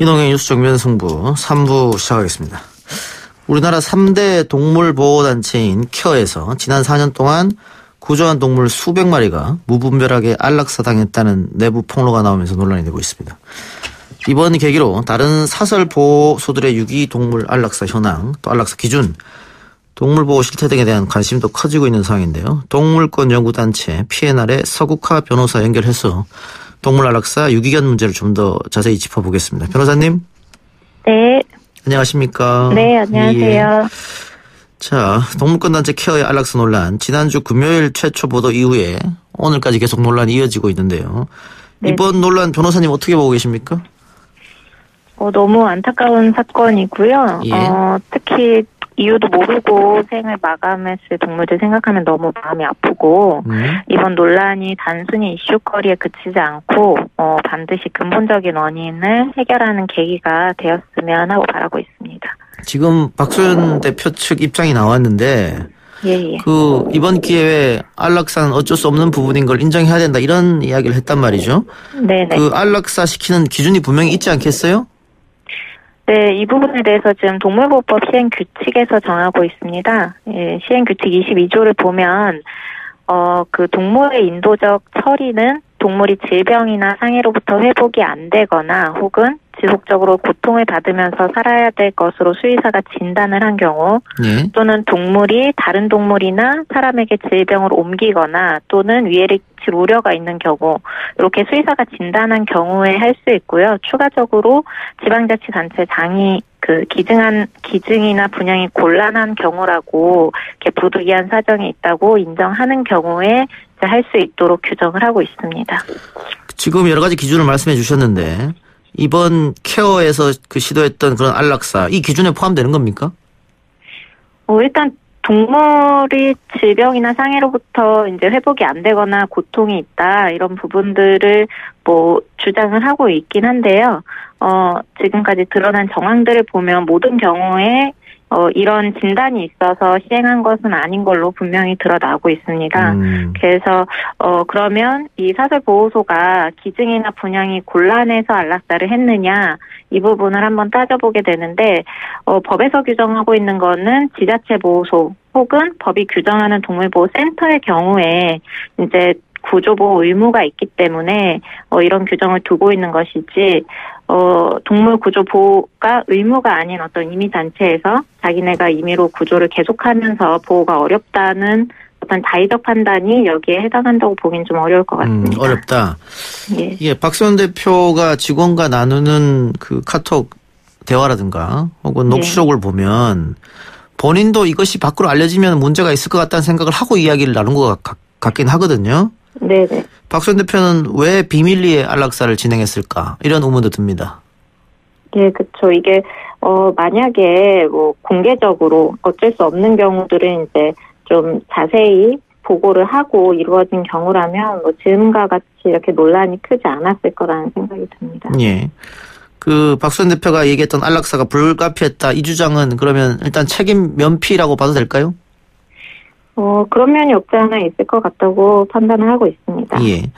이동의 뉴스 정면 승부 3부 시작하겠습니다. 우리나라 3대 동물보호단체인 케어에서 지난 4년 동안 구조한 동물 수백 마리가 무분별하게 안락사당했다는 내부 폭로가 나오면서 논란이 되고 있습니다. 이번 계기로 다른 사설보호소들의 유기동물 안락사 현황, 또 안락사 기준, 동물보호 실태 등에 대한 관심도 커지고 있는 상황인데요. 동물권 연구단체 P&R의 서국화 변호사 연결해서 동물 안락사 유기견 문제를 좀 더 자세히 짚어보겠습니다. 변호사님. 네. 안녕하십니까. 네, 안녕하세요. 예. 자, 동물권단체 케어의 안락사 논란. 지난주 금요일 최초 보도 이후에 오늘까지 계속 논란이 이어지고 있는데요. 네. 이번 논란 변호사님 어떻게 보고 계십니까? 너무 안타까운 사건이고요. 예. 특히 이유도 모르고 생을 마감했을 동물들 생각하면 너무 마음이 아프고 이번 논란이 단순히 이슈거리에 그치지 않고 반드시 근본적인 원인을 해결하는 계기가 되었으면 하고 바라고 있습니다. 지금 박소연 대표 측 입장이 나왔는데 예. 이번 기회에 안락사는 어쩔 수 없는 부분인 걸 인정해야 된다 이런 이야기를 했단 말이죠. 네네. 안락사 시키는 기준이 분명히 있지 않겠어요? 네, 이 부분에 대해서 지금 동물보호법 시행규칙에서 정하고 있습니다. 예, 시행규칙 22조를 보면 그 동물의 인도적 처리는 동물이 질병이나 상해로부터 회복이 안 되거나 혹은 지속적으로 고통을 받으면서 살아야 될 것으로 수의사가 진단을 한 경우 또는 동물이 다른 동물이나 사람에게 질병을 옮기거나 또는 위해를 끼칠 우려가 있는 경우 이렇게 수의사가 진단한 경우에 할 수 있고요. 추가적으로 지방자치단체장이 기증이나 분양이 곤란한 경우라고 이렇게 부득이한 사정이 있다고 인정하는 경우에 할 수 있도록 규정을 하고 있습니다. 지금 여러 가지 기준을 말씀해 주셨는데 이번 케어에서 시도했던 그런 안락사 이 기준에 포함되는 겁니까? 일단 동물이 질병이나 상해로부터 이제 회복이 안 되거나 고통이 있다 이런 부분들을 주장을 하고 있긴 한데요. 지금까지 드러난 정황들을 보면 모든 경우에 이런 진단이 있어서 시행한 것은 아닌 걸로 분명히 드러나고 있습니다. 그래서 그러면 이 사설보호소가 기증이나 분양이 곤란해서 안락사를 했느냐 이 부분을 한번 따져보게 되는데 법에서 규정하고 있는 거는 지자체 보호소 혹은 법이 규정하는 동물보호센터의 경우에 이제 구조보호 의무가 있기 때문에 이런 규정을 두고 있는 것이지 동물 구조 보호가 의무가 아닌 어떤 임의단체에서 자기네가 임의로 구조를 계속하면서 보호가 어렵다는 어떤 자의적 판단이 여기에 해당한다고 보긴 좀 어려울 것 같습니다. 어렵다. 예. 박소연 대표가 직원과 나누는 카톡 대화라든가 혹은 녹취록을 보면 본인도 이것이 밖으로 알려지면 문제가 있을 것 같다는 생각을 하고 이야기를 나눈 것 같긴 하거든요. 네네. 박소연 대표는 왜 비밀리에 안락사를 진행했을까 이런 의문도 듭니다. 예, 그렇죠. 이게 만약에 공개적으로 어쩔 수 없는 경우들은 이제 좀 자세히 보고를 하고 이루어진 경우라면 지금과 같이 이렇게 논란이 크지 않았을 거라는 생각이 듭니다. 예. 박소연 대표가 얘기했던 안락사가 불가피했다 이 주장은 그러면 일단 책임 면피라고 봐도 될까요? 그런 면이 없지 않아 있을 것 같다고 판단을 하고 있습니다. 예.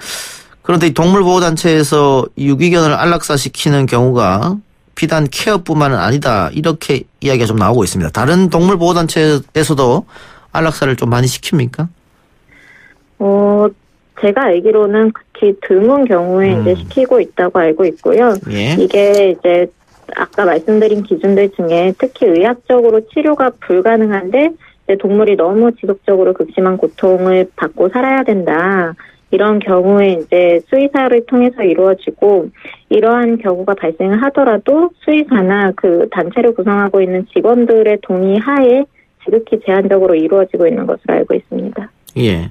그런데 이 동물보호단체에서 유기견을 안락사시키는 경우가 비단 케어뿐만은 아니다 이렇게 이야기가 좀 나오고 있습니다. 다른 동물보호단체에서도 안락사를 좀 많이 시킵니까? 제가 알기로는 극히 드문 경우에 이제 시키고 있다고 알고 있고요. 예. 이게 이제 아까 말씀드린 기준들 중에 특히 의학적으로 치료가 불가능한데 동물이 너무 지속적으로 극심한 고통을 받고 살아야 된다. 이런 경우에 이제 수의사를 통해서 이루어지고 이러한 경우가 발생을 하더라도 수의사나 단체를 구성하고 있는 직원들의 동의 하에 지극히 제한적으로 이루어지고 있는 것으로 알고 있습니다. 예.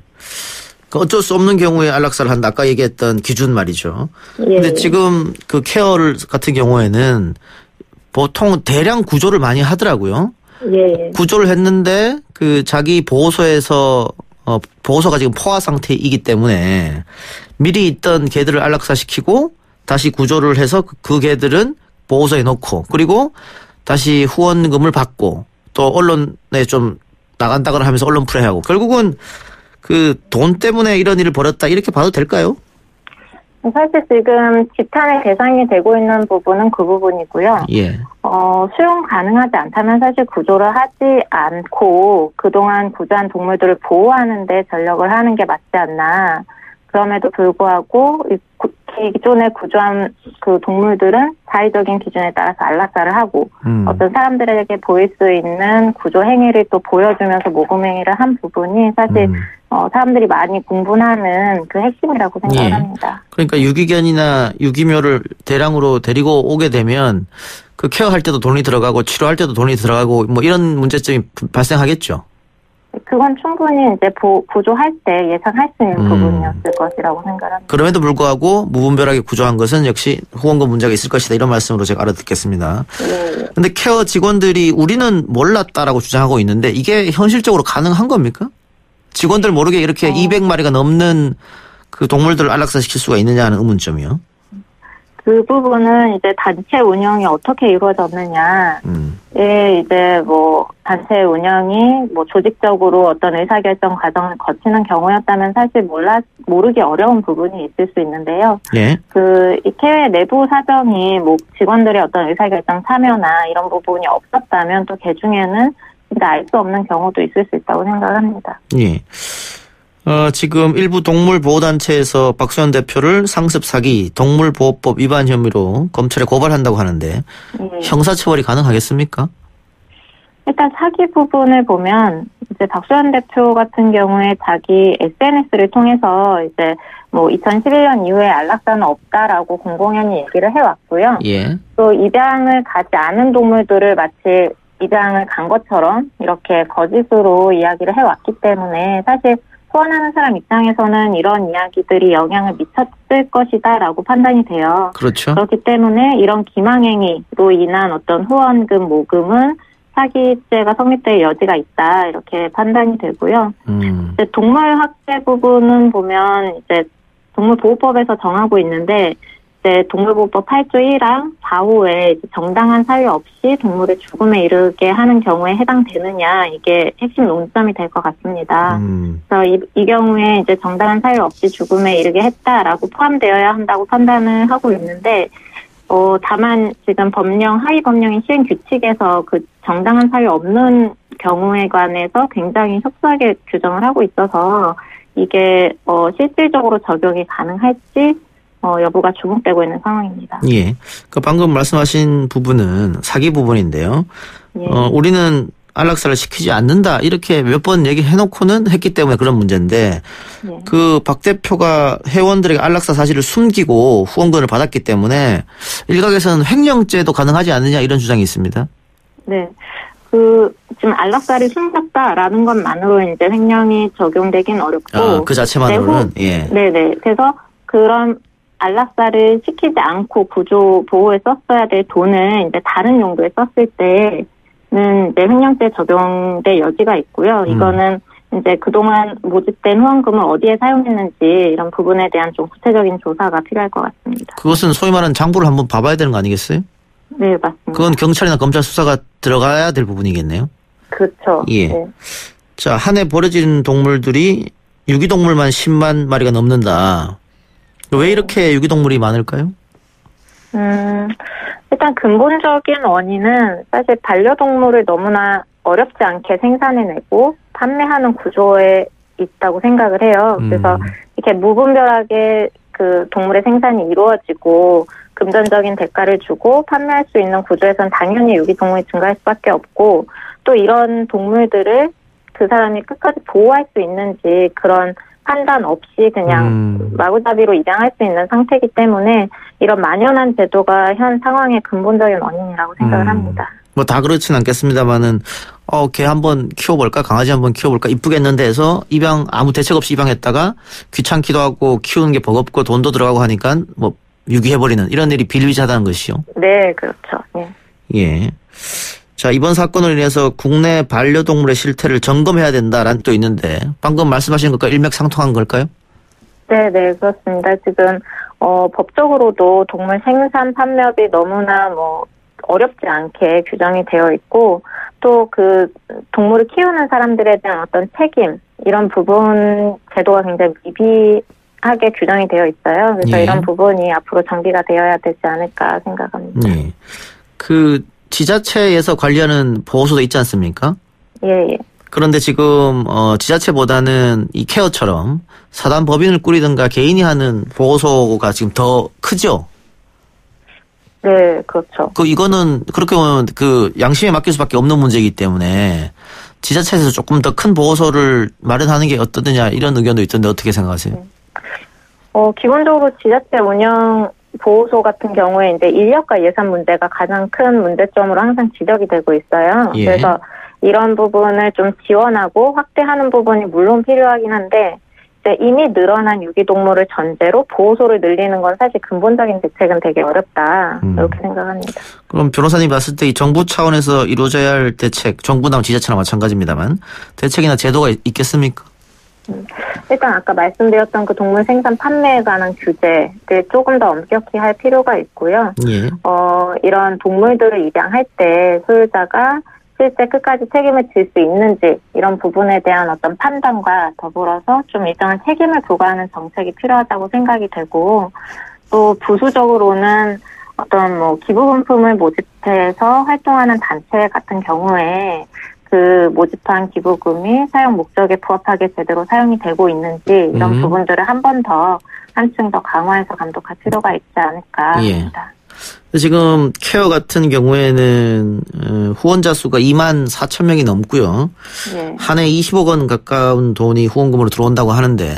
어쩔 수 없는 경우에 안락사를 한다. 아까 얘기했던 기준 말이죠. 그런데 예. 지금 케어 같은 경우에는 보통 대량 구조를 많이 하더라고요. 예. 구조를 했는데 자기 보호소에서 보호소가 지금 포화 상태이기 때문에 미리 있던 개들을 안락사시키고 다시 구조를 해서 그 개들은 보호소에 넣고 그리고 다시 후원금을 받고 또 언론에 좀 나간다거나 하면서 언론 플레이하고 결국은 돈 때문에 이런 일을 벌였다 이렇게 봐도 될까요? 사실 지금 지탄의 대상이 되고 있는 부분은 그 부분이고요. 예. 수용 가능하지 않다면 사실 구조를 하지 않고 그동안 구조한 동물들을 보호하는 데 전력을 하는 게 맞지 않나. 그럼에도 불구하고 기존에 구조한 그 동물들은 자의적인 기준에 따라서 안락사를 하고 어떤 사람들에게 보일 수 있는 구조 행위를 또 보여주면서 모금 행위를 한 부분이 사실 사람들이 많이 공분하는 그 핵심이라고 생각합니다. 그러니까 유기견이나 유기묘를 대량으로 데리고 오게 되면 그 케어할 때도 돈이 들어가고 치료할 때도 돈이 들어가고 뭐 이런 문제점이 발생하겠죠. 그건 충분히 이제 구조할 때 예상할 수 있는 부분이었을 것이라고 생각합니다. 그럼에도 불구하고 무분별하게 구조한 것은 역시 후원금 문제가 있을 것이다. 이런 말씀으로 제가 알아듣겠습니다. 그런데 케어 직원들이 우리는 몰랐다라고 주장하고 있는데 이게 현실적으로 가능한 겁니까? 직원들 모르게 이렇게 200마리가 넘는 그 동물들을 안락사시킬 수가 있느냐 하는 의문점이요. 그 부분은 이제 단체 운영이 어떻게 이루어졌느냐에 이제 뭐 단체 운영이 뭐 조직적으로 어떤 의사결정 과정을 거치는 경우였다면 사실 모르기 어려운 부분이 있을 수 있는데요. 예. 이 케어의 내부 사정이 뭐 직원들의 어떤 의사결정 참여나 이런 부분이 없었다면 또 그 중에는 진짜 알 수 없는 경우도 있을 수 있다고 생각합니다. 예. 지금 일부 동물보호단체에서 박수현 대표를 상습 사기, 동물보호법 위반 혐의로 검찰에 고발한다고 하는데 형사처벌이 가능하겠습니까? 일단 사기 부분을 보면 이제 박수현 대표 같은 경우에 자기 SNS를 통해서 이제 뭐 2011년 이후에 안락사는 없다라고 공공연히 얘기를 해왔고요. 예. 또 입양을 가지 않은 동물들을 마치 입양을 간 것처럼 이렇게 거짓으로 이야기를 해왔기 때문에 사실 후원하는 사람 입장에서는 이런 이야기들이 영향을 미쳤을 것이다라고 판단이 돼요. 그렇죠. 그렇기 때문에 이런 기망행위로 인한 어떤 후원금 모금은 사기죄가 성립될 여지가 있다 이렇게 판단이 되고요. 이제 동물 학대 부분은 보면 이제 동물보호법에서 정하고 있는데 이제 동물보호법 8조 1항 4호에 정당한 사유 없이 동물을 죽음에 이르게 하는 경우에 해당되느냐 이게 핵심 논점이 될 것 같습니다. 그래서 이 경우에 이제 정당한 사유 없이 죽음에 이르게 했다라고 포함되어야 한다고 판단을 하고 있는데 다만 지금 하위 법령인 시행 규칙에서 그 정당한 사유 없는 경우에 관해서 굉장히 협소하게 규정을 하고 있어서 이게 실질적으로 적용이 가능할지 여부가 주목되고 있는 상황입니다. 예. 그 방금 말씀하신 부분은 사기 부분인데요. 예. 우리는 안락사를 시키지 않는다 이렇게 몇 번 얘기해놓고는 했기 때문에 그런 문제인데 예. 그 박 대표가 회원들에게 안락사 사실을 숨기고 후원금을 받았기 때문에 일각에서는 횡령죄도 가능하지 않느냐 이런 주장이 있습니다. 네. 지금 안락사를 숨겼다라는 것만으로 이제 횡령이 적용되긴 어렵고. 그 자체만으로는? 예. 네네. 그래서 그런 안락사를 시키지 않고 구조 보호에 썼어야 될 돈을 이제 다른 용도에 썼을 때는 이제 횡령죄 적용될 여지가 있고요. 이거는 이제 그동안 모집된 후원금을 어디에 사용했는지 이런 부분에 대한 좀 구체적인 조사가 필요할 것 같습니다. 그것은 소위 말하는 장부를 한번 봐봐야 되는 거 아니겠어요? 네, 맞습니다. 그건 경찰이나 검찰 수사가 들어가야 될 부분이겠네요. 그렇죠. 예. 네. 자, 한 해 버려진 동물들이 유기동물만 10만 마리가 넘는다. 왜 이렇게 유기동물이 많을까요? 일단 근본적인 원인은 사실 반려동물을 너무나 어렵지 않게 생산해내고 판매하는 구조에 있다고 생각을 해요. 그래서 이렇게 무분별하게 그 동물의 생산이 이루어지고 금전적인 대가를 주고 판매할 수 있는 구조에선 당연히 유기동물이 증가할 수밖에 없고 또 이런 동물들을 그 사람이 끝까지 보호할 수 있는지 그런 판단 없이 그냥 마구잡이로 입양할 수 있는 상태이기 때문에 이런 만연한 제도가 현 상황의 근본적인 원인이라고 생각을 합니다. 뭐 다 그렇진 않겠습니다만은 개 한번 키워볼까 강아지 한번 키워볼까 이쁘겠는데 해서 입양 아무 대책 없이 입양했다가 귀찮기도 하고 키우는 게 버겁고 돈도 들어가고 하니까 뭐 유기해버리는 이런 일이 비일비재하다는 것이요. 네, 그렇죠. 예. 예. 자, 이번 사건을 인해서 국내 반려동물의 실태를 점검해야 된다라는 뜻도 있는데 방금 말씀하신 것과 일맥상통한 걸까요? 네, 그렇습니다. 지금 법적으로도 동물 생산 판매업이 너무나 어렵지 않게 규정이 되어 있고 또 그 동물을 키우는 사람들에 대한 어떤 책임 이런 부분 제도가 굉장히 하게 규정이 되어 있어요. 그래서 예. 이런 부분이 앞으로 정비가 되어야 되지 않을까 생각합니다. 예. 그 지자체에서 관리하는 보호소도 있지 않습니까? 예. 그런데 지금 지자체보다는 이 케어처럼 사단 법인을 꾸리든가 개인이 하는 보호소가 지금 더 크죠? 네, 그렇죠. 이거는 그렇게 보면 그 양심에 맡길 수밖에 없는 문제이기 때문에 지자체에서 조금 더 큰 보호소를 마련하는 게 어떠느냐 이런 의견도 있던데 어떻게 생각하세요? 기본적으로 지자체 운영 보호소 같은 경우에 이제 인력과 예산 문제가 가장 큰 문제점으로 항상 지적이 되고 있어요. 예. 그래서 이런 부분을 좀 지원하고 확대하는 부분이 물론 필요하긴 한데 이제 이미 늘어난 유기동물을 전제로 보호소를 늘리는 건 사실 근본적인 대책은 되게 어렵다 이렇게 생각합니다. 그럼 변호사님 봤을 때 이 정부 차원에서 이루어져야 할 대책, 정부나 지자체나 마찬가지입니다만 대책이나 제도가 있겠습니까? 일단 아까 말씀드렸던 그 동물 생산 판매에 관한 규제를 조금 더 엄격히 할 필요가 있고요. 예. 이런 동물들을 입양할 때 소유자가 실제 끝까지 책임을 질 수 있는지 이런 부분에 대한 어떤 판단과 더불어서 좀 일정한 책임을 부과하는 정책이 필요하다고 생각이 되고 또 부수적으로는 어떤 기부금품을 모집해서 활동하는 단체 같은 경우에 그 모집한 기부금이 사용 목적에 부합하게 제대로 사용이 되고 있는지 이런 부분들을 한 번 더 한층 더 강화해서 감독할 필요가 있지 않을까 합니다. 지금 케어 같은 경우에는 후원자 수가 2만 4천 명이 넘고요. 예. 한 해 20억 원 가까운 돈이 후원금으로 들어온다고 하는데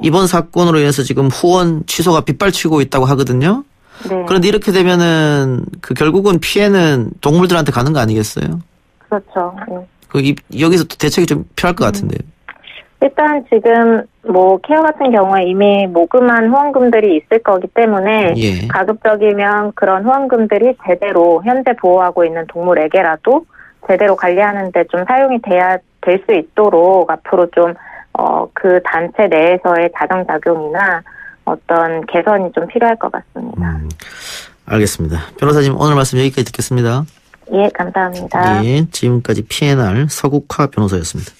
이번 사건으로 인해서 지금 후원 취소가 빗발치고 있다고 하거든요. 네. 그런데 이렇게 되면은 결국은 피해는 동물들한테 가는 거 아니겠어요? 그렇죠. 여기서 또 대책이 좀 필요할 것 같은데요. 일단 지금 케어 같은 경우에 이미 모금한 후원금들이 있을 거기 때문에 예. 가급적이면 그런 후원금들이 제대로 현재 보호하고 있는 동물에게라도 제대로 관리하는 데 좀 사용이 될 수 있도록 앞으로 좀 그 단체 내에서의 자정작용이나 어떤 개선이 좀 필요할 것 같습니다. 알겠습니다. 변호사님 오늘 말씀 여기까지 듣겠습니다. 예, 감사합니다. 예, 지금까지 P&R 서국화 변호사였습니다.